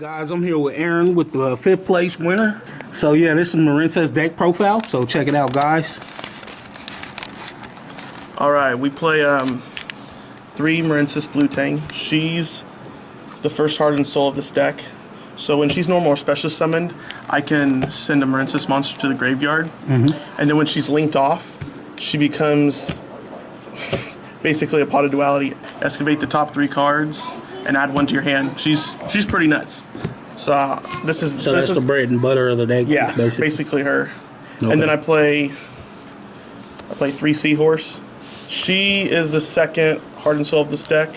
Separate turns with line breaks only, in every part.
Guys, I'm here with Aaron with the 5th place winner. So yeah, this is Marincess deck profile, so check it out, guys.
Alright, we play 3 Marincess Blue Tang. She's the first heart and soul of this deck. So when she's normal or special summoned, I can send a Marincess monster to the graveyard. And then when she's linked off, she becomes basically a pot of duality. Excavate the top 3 cards and add 1 to your hand. She's pretty nuts. So this is
that's the bread and butter of the deck.
Yeah, basically her.
Okay.
And then I play 3 Seahorse. She is the second heart and soul of this deck.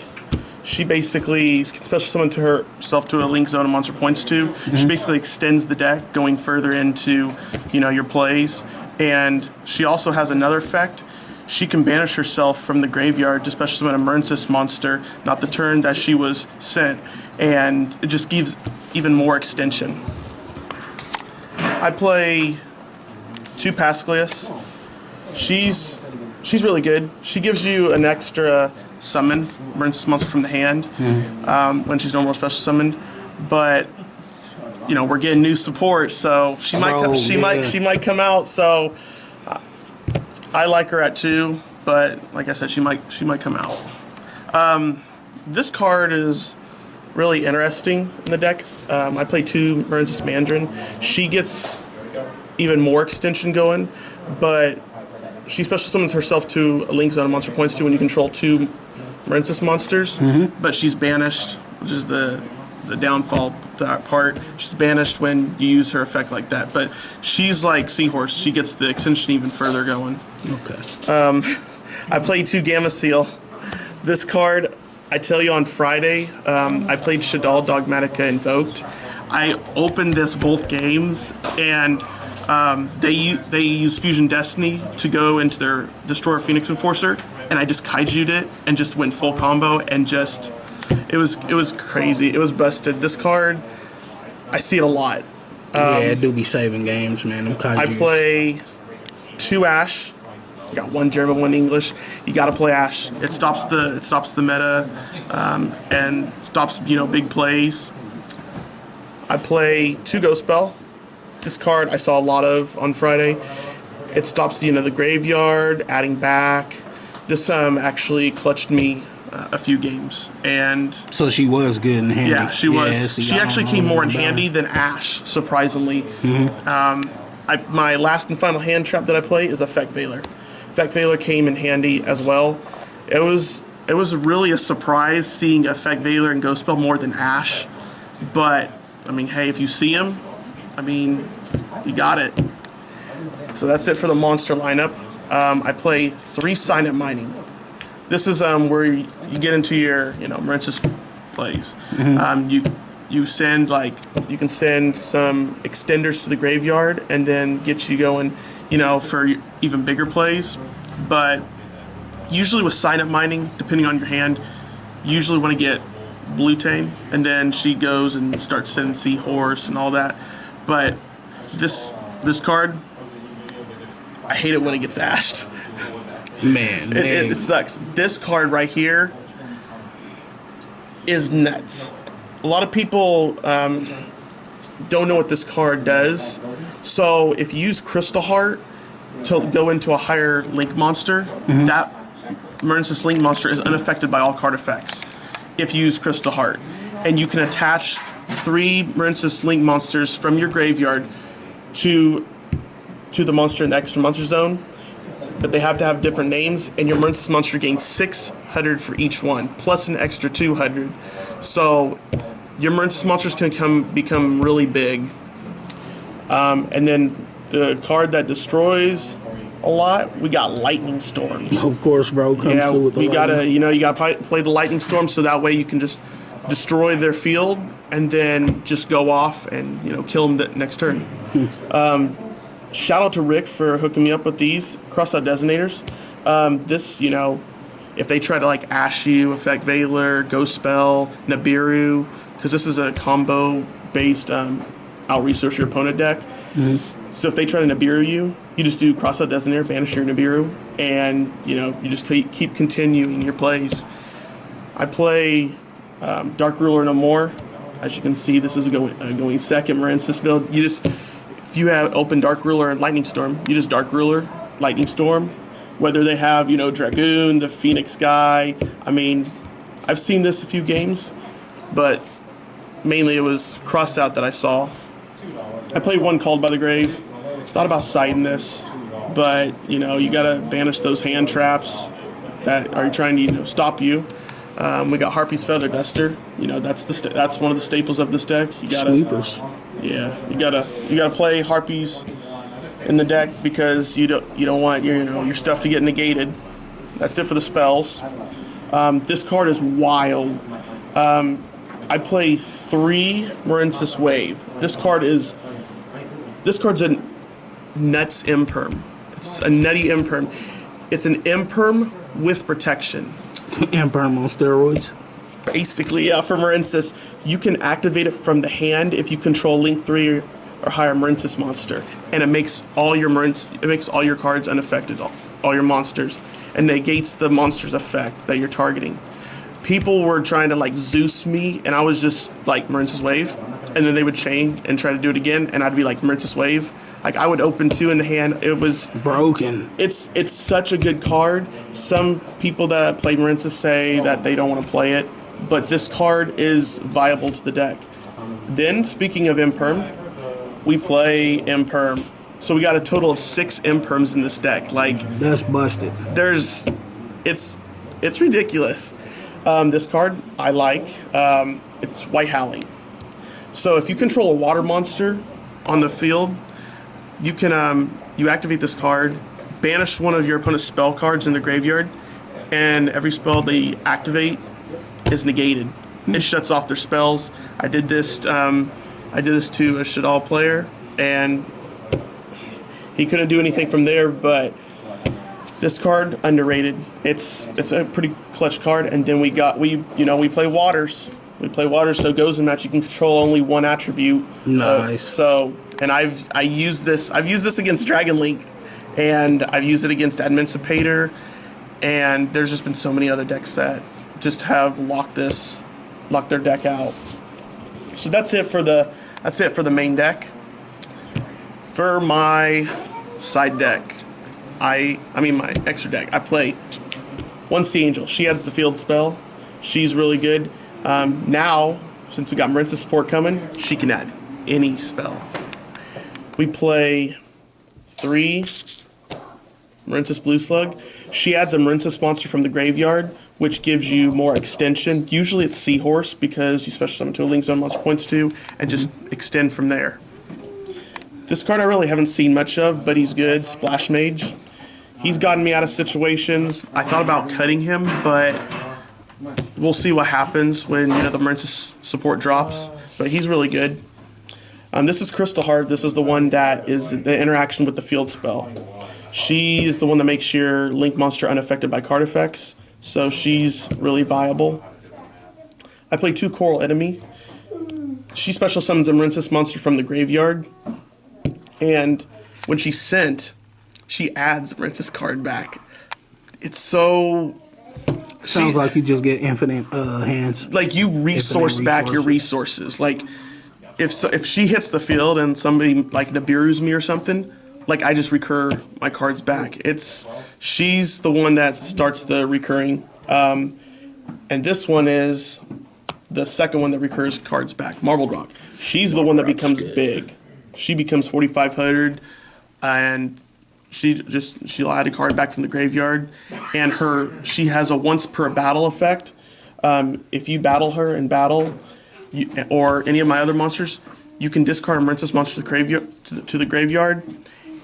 She basically can special summon to herself to a link zone a monster points to. She basically extends the deck, going further into your plays. And she also has another effect. She can banish herself from the graveyard to special summon a Marincess monster, not the turn that she was sent, and it just gives even more extension. I play 2 Pascalius. She's really good. She gives you an extra summon Marincess monster from the hand when she's normal or special summoned, but we're getting new support, so she might come out. So I like her at 2, but like I said, she might come out. This card is really interesting in the deck. I play 2 Marincess Mandarin. She gets even more extension going, but she special summons herself to a link zone a monster points to when you control 2 Marincess monsters, but she's banished, which is the downfall that part. She's banished when you use her effect like that, but she's like Seahorse. She gets the extension even further going.
Okay.
I played 2 Gamma Seal. This card, I tell you, on Friday, I played Shadal Dogmatica Invoked. I opened this both games, and they use Fusion Destiny to go into their Destroyer Phoenix Enforcer, and I just kaiju'd it and just went full combo and just it was crazy. It was busted. This card, I see it a lot.
Yeah, it do be saving games, man. Them kaijus.
I play 2 Ash. You got 1 German, 1 English. You got to play Ash. It stops the meta and stops big plays. I play 2 Ghost Spell. This card I saw a lot of on Friday. It stops the graveyard, adding back. This actually clutched me a few games, and
so she was good and handy.
Yeah, she was. She actually came more in handy than Ash, surprisingly. My last and final hand trap that I play is Effect Veiler. Effect Veiler came in handy as well. It was really a surprise seeing Effect Veiler and Ghost Spell more than Ash, but I mean, hey, if you see him, I mean, you got it. So that's it for the monster lineup. I play 3 Sign Up Mining. This is where you get into your Marincess plays. You can send some extenders to the graveyard and then get you going for even bigger plays. But usually with Sign Up Mining, depending on your hand, you usually want to get Blue Tang, and then she goes and starts sending Seahorse and all that. But this card, I hate it when it gets ashed.
Man.
It sucks. This card right here is nuts. A lot of people don't know what this card does. So if you use Crystal Heart to go into a higher Link monster, that Marincess Link monster is unaffected by all card effects if you use Crystal Heart. And you can attach 3 Marincess Link monsters from your graveyard to the monster in the extra monster zone, but they have to have different names, and your Marincess monster gains 600 for each one, plus an extra 200. So your Marincess monsters can become really big. And then the card that destroys a lot, we got Lightning Storm.
Of course, bro. Comes through with the
you gotta play the Lightning Storm, so that way you can just destroy their field and then just go off and kill them the next turn. Shout out to Rick for hooking me up with these crossout detonators. This, if they try to ash you, Effect Veiler, Ghost Spell, Nibiru, because this is a combo-based out-resource your opponent deck. So if they try to Nibiru you, you just do crossout detonator, banish your Nibiru, and you just keep continuing your plays. I play Dark Ruler No More. As you can see, this is a going second Marincess build. If you have open Dark Ruler and Lightning Storm, you just Dark Ruler, Lightning Storm. Whether they have, Dragoon, the Phoenix guy. I mean, I've seen this a few games, but mainly it was Cross Out that I saw. I played one Called by the Grave. Thought about siding this, but, you gotta banish those hand traps that are trying to, stop you. We got Harpy's Feather Duster. That's one of the staples of this deck. You gotta,
Sweepers.
Yeah, you gotta play Harpies in the deck because you don't want your stuff to get negated. That's it for the spells. This card is wild. I play 3 Marincess Wave. This card's a nuts imperm. It's a nutty imperm. It's an imperm with protection.
Imperm on steroids.
Basically, yeah, for Marincess, you can activate it from the hand if you control Link 3 or higher Marincess monster, and it makes all your cards unaffected, all your monsters, and negates the monster's effect that you're targeting. People were trying to Zeus me, and I was just like Marincess Wave, and then they would change and try to do it again, and I'd be like Marincess Wave. I would open 2 in the hand. It was
broken.
It's such a good card. Some people that play Marincess say that they don't want to play it, but this card is viable to the deck. Then, speaking of Imperm, we play Imperm. So we got a total of 6 Imperms in this deck.
That's busted.
It's ridiculous. This card I like. It's White Howling. So if you control a water monster on the field, you can you activate this card, banish one of your opponent's spell cards in the graveyard, and every spell they activate is negated. It shuts off their spells. I did this to a Shadal player, and he couldn't do anything from there. But this card, underrated. It's a pretty clutch card. And then we play Waters. We play Waters, so it goes in match. You can control only one attribute.
Nice.
And I've used this against Dragon Link, and I've used it against Admincipator, and there's just been so many other decks that just have locked their deck out. So that's it for the main deck. For my side deck, my extra deck, I play 1 Sea Angel. She adds the field spell. She's really good. Now, since we got Marincess support coming, she can add any spell. We play 3 Marincess Blue Slug. She adds a Marincess monster from the graveyard, which gives you more extension. Usually it's Seahorse because you special summon 2 Link Zone monster points 2 and just extend from there. This card I really haven't seen much of, but he's good. Splash Mage. He's gotten me out of situations. I thought about cutting him, but we'll see what happens when the Marincess support drops. But he's really good. This is Crystal Heart. This is the one that is the interaction with the field spell. She's the one that makes your Link monster unaffected by card effects, so she's really viable. I play 2 Coral Enemy. She special summons a Marincess monster from the graveyard, and when she's sent, she adds a Marincess card back. It's so...
Sounds like you just get infinite hands.
You resource back your resources. If she hits the field and somebody Nibiru's me or something, I just recur my cards back. She's the one that starts the recurring, and this one is the second one that recurs cards back. Marbled Rock. She's the one that becomes big. She becomes 4,500, and she'll add a card back from the graveyard, and she has a once per battle effect. If you battle her in battle, or any of my other monsters, you can discard a Marincess monster to the graveyard,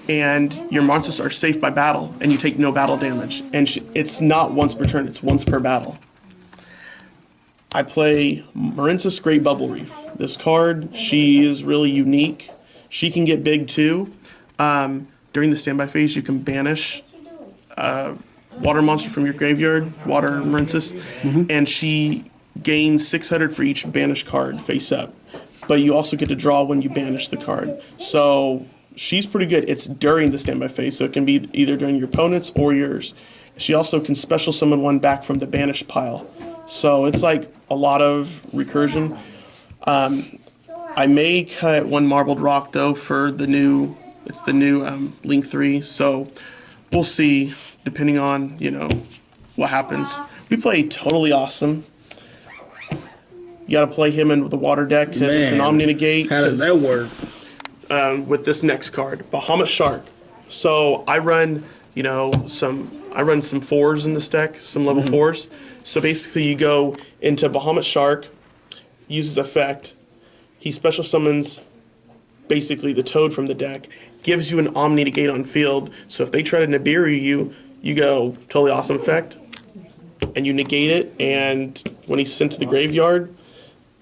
and your monsters are safe by battle, and you take no battle damage. And it's not once per turn; it's once per battle. I play Marincess Great Bubble Reef. This card, she is really unique. She can get big too. During the standby phase, you can banish water monster from your graveyard, water Marincess, and she gains 600 for each banished card face up. But you also get to draw when you banish the card. So she's pretty good. It's during the standby phase, so it can be either during your opponent's or yours. She also can special summon one back from the banished pile. So it's a lot of recursion. I may cut one marbled rock though for the new. It's the new Link 3, so we'll see depending on what happens. We play Totally Awesome. You got to play him in the water deck because it's an Omni Negate.
How does that work?
With this next card, Bahamut Shark. So I run some fours in this deck, some level fours. So basically, you go into Bahamut Shark, uses effect. He special summons basically the Toad from the deck, gives you an Omni Negate on field. So if they try to Nibiru you, you go Totally Awesome effect, and you negate it. And when he's sent to the graveyard,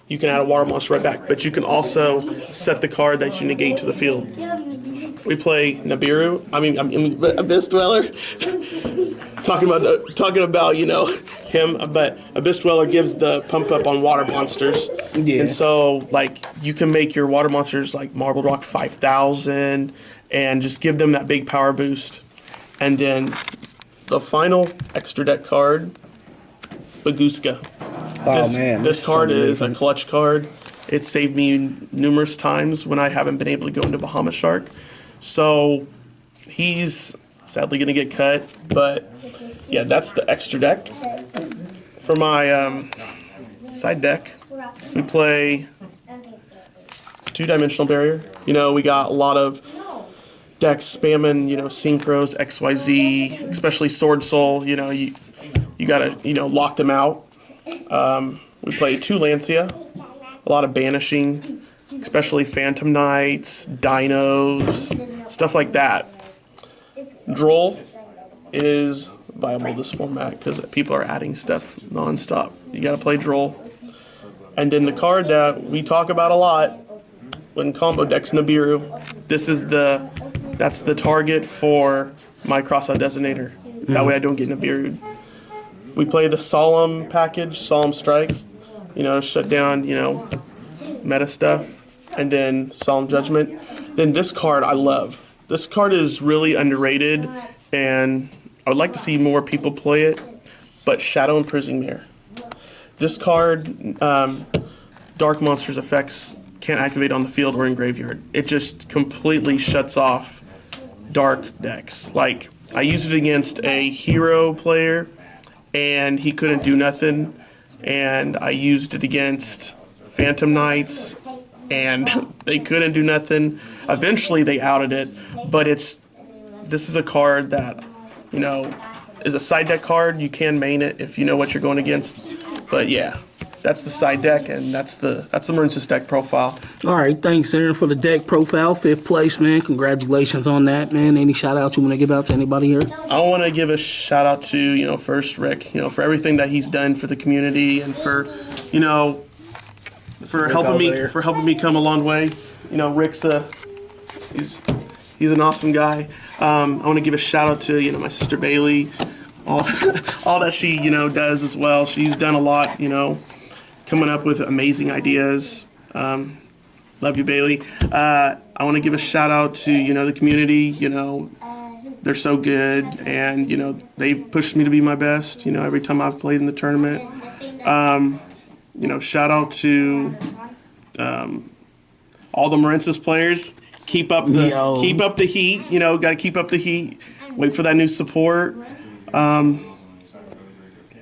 you can add a water monster right back. But you can also set the card that you negate to the field. We play Nibiru. I mean Abyss Dweller. talking about him, but Abyss Dweller gives the pump up on water monsters. Yeah. And so you can make your water monsters like Marbled Rock 5000 and just give them that big power boost. And then the final extra deck card, Baguska. This card is a clutch card. It saved me numerous times when I haven't been able to go into Bahamut Shark. So he's sadly going to get cut, but yeah, that's the extra deck. For my side deck, we play two-dimensional barrier. We got a lot of decks spamming, Synchros, XYZ, especially Sword Soul. You gotta, lock them out. We play two Lancia, a lot of banishing, especially Phantom Knights, Dinos, stuff like that. Droll is viable this format because people are adding stuff nonstop. You gotta play Droll. And then the card that we talk about a lot when combo decks Nibiru, that's the target for my Crossout Designator. That way I don't get Nibiru'd. We play the Solemn package, Solemn Strike, shut down, meta stuff, and then Solemn Judgment. Then this card I love. This card is really underrated, and I would like to see more people play it, but Shadow Imprisoning Mare. This card, Dark Monsters effects can't activate on the field or in graveyard. It just completely shuts off dark decks. I used it against a hero player, and he couldn't do nothing. And I used it against Phantom Knights, and they couldn't do nothing. Eventually, they outed it, but this is a card that, is a side deck card. You can main it if you know what you're going against. But yeah, that's the side deck, and that's the Marincess deck profile. All
right, thanks, Aaron, for the deck profile. 5th place, man. Congratulations on that, man. Any shout outs you want to give out to anybody here?
I want to give a shout out to first Rick, for everything that he's done for the community and for for helping me come a long way. Rick's he's an awesome guy. I want to give a shout out to my sister Bailey, all that she does as well. She's done a lot, coming up with amazing ideas. Love you, Bailey. I want to give a shout out to the community. They're so good, and they've pushed me to be my best. Every time I've played in the tournament. Shout out to all the Marincess players. Keep up the heat. Got to keep up the heat. Wait for that new support.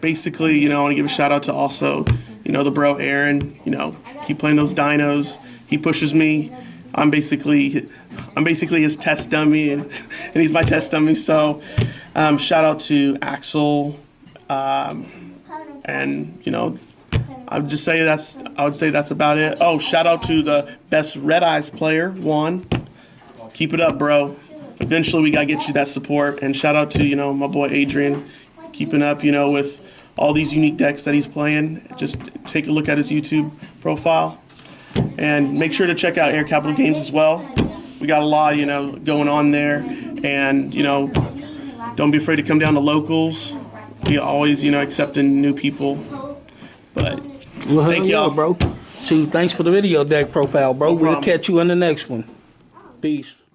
Basically, I want to give a shout out to also, the bro Aaron. Keep playing those dinos. He pushes me. I'm basically his test dummy, and he's my test dummy. So, shout out to Axel, and I would say that's about it. Oh, shout out to the best Red Eyes player, Juan. Keep it up, bro. Eventually, we gotta get you that support. And shout out to my boy Adrian, keeping up with all these unique decks that he's playing. Just take a look at his YouTube profile, and make sure to check out Air Capital Games as well. We got a lot going on there, and don't be afraid to come down to locals. We always accepting new people. But thank y'all,
bro. Thanks for the video deck profile, bro. We'll catch you in the next one. Peace.